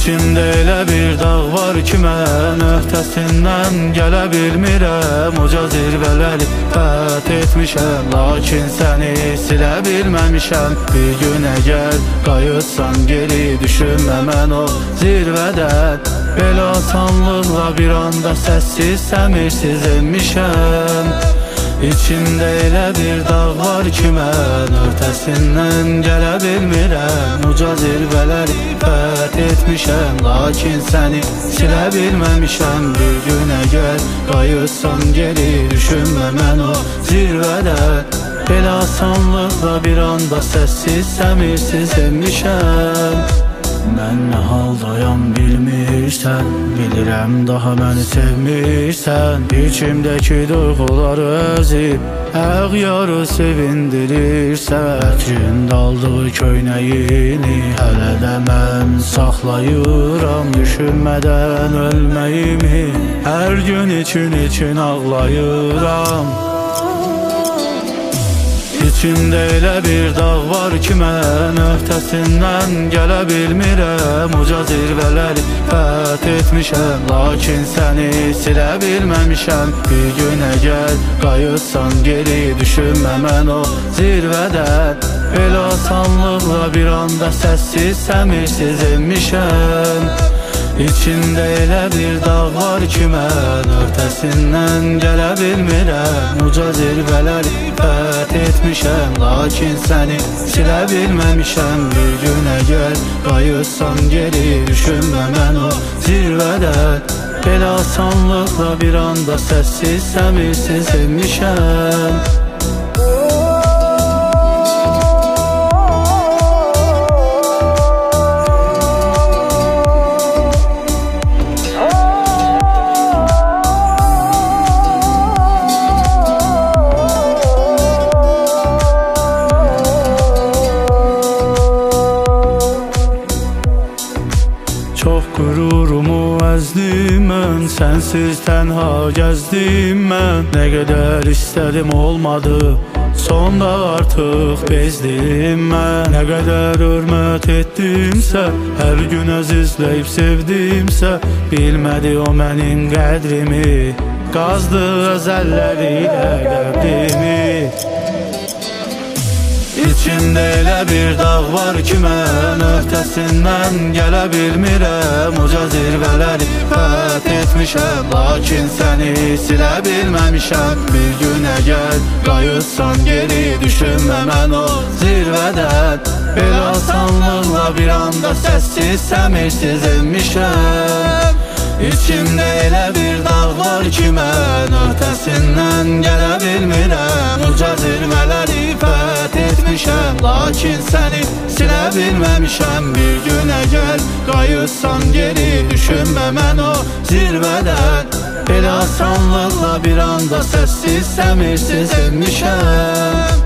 İçimdə elə bir dağ var ki, mən öhdəsindən gələ bilmirəm. Uca zirvələri fəth etmişəm, lakin səni silə bilməmişəm. Bir gün əgər qayıtsan geri, düşünmə mən o zirvədən. Belə asanlıqla bir anda səssiz, səmirsiz enmişəm. İçimdə elə bir dağ var ki, mən öhdəsindən gələ bilmirəm. Uca zirvələri fəth etmişəm, lakin səni silə bilməmişəm. Bir gün əgər qayıtsan geri, düşünmə mən o zirvədən. Belə asanlıqla bir anda səssiz, səmirsiz enmişəm. Mən nə haldayam bilmirsən, bilirəm daha məni sevmirsən. İçimdəki duyğuları özüb əğyarı sevindirirsən. Ətrin daldığı köynəyini hələ də mən saxlayıram. Düşünmədən ölməyimi hər gün için ağlayıram. İçimdə elə bir dağ var ki, mən öhdəsindən gələ bilmirəm. Uca zirvələri fəth etmişəm, lakin səni silə bilməmişəm. Bir gün əgər qayıtsan geri, düşünmə mən o zirvədən. Elə asanlıqla bir anda səssiz, səmirsiz enmişəm. İçimdə elə bir dağ var ki, mən öhdəsindən gələ bilmirəm. Uca zirvələri fəth etmişəm, lakin səni silə bilməmişəm. Bir gün əgər qayıtsan geri, düşünmə mən o zirvədən. Belə asanlıqla bir anda səssiz, səmirsiz enmişəm. Çox qürurumu əzdim mən, sənsiz tənha gəzdim mən. Nə qədər istədim olmadı, sonda artıq bezdim mən. Nə qədər hörmət etdimsə, hər gün əzizləyib sevdimsə, bilmədi o mənim qədrimi, qazdı əzəlləri ilə qəbrimi. İçimdə elə bir dağ var ki, mən öhdəsindən gələ bilmirəm. Uca zirvələri fəth etmişəm, lakin səni silə bilməmişəm. Bir gün əgər qayıtsan geri, düşünmə mən o zirvədən. Belə asanlıqla bir anda səssiz, səmirsiz enmişəm. İçimdə elə bir dağ var ki, mən öhdəsindən gələ bilmirəm. Uca zirvələri fəth etmişəm, lakin səni silə bilməmişəm. Bir gün əgər qayıtsan geri, düşünmə mən o zirvədən. Belə asanlıqla bir anda səssiz, səmirsiz enmişəm.